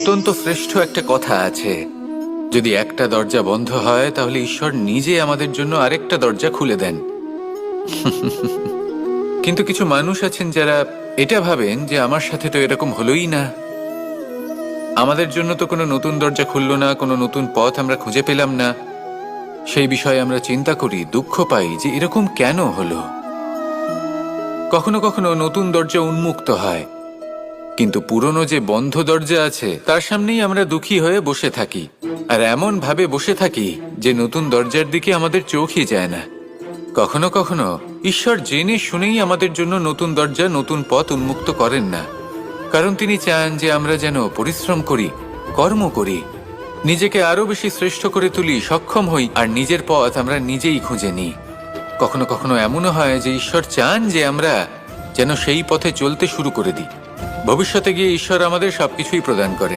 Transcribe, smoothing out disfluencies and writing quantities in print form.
অত্যন্ত শ্রেষ্ঠ একটা কথা আছে, যদি একটা দরজা বন্ধ হয় তাহলে ঈশ্বর নিজে আমাদের জন্য আরেকটা দরজা খুলে দেন। কিন্তু কিছু মানুষ আছেন যারা এটা ভাবেন যে আমার সাথে তো এরকম হলোই না, আমাদের জন্য তো কোনো নতুন দরজা খুললো না, কোনো নতুন পথ আমরা খুঁজে পেলাম না। সেই বিষয়ে আমরা চিন্তা করি, দুঃখ পাই যে এরকম কেন হলো। কখনো কখনো নতুন দরজা উন্মুক্ত হয়, কিন্তু পুরনো যে বন্ধ দরজা আছে তার সামনেই আমরা দুঃখী হয়ে বসে থাকি, আর এমন ভাবে বসে থাকি যে নতুন দরজার দিকে আমাদের চোখই যায় না। কখনো কখনো ঈশ্বর জেনে শুনেই আমাদের জন্য নতুন দরজা, নতুন পথ উন্মুক্ত করেন না, কারণ তিনি চান যে আমরা যেন পরিশ্রম করি, কর্ম করি, নিজেকে আরো বেশি শ্রেষ্ঠ করে তুলি, সক্ষম হই, আর নিজের পথ আমরা নিজেই খুঁজে নিই। কখনো কখনো এমনও হয় যে ঈশ্বর চান যে আমরা যেন সেই পথে চলতে শুরু করে দিই। ভবিষ্যতে গিয়ে ঈশ্বর আমাদের সবকিছুই প্রদান করে।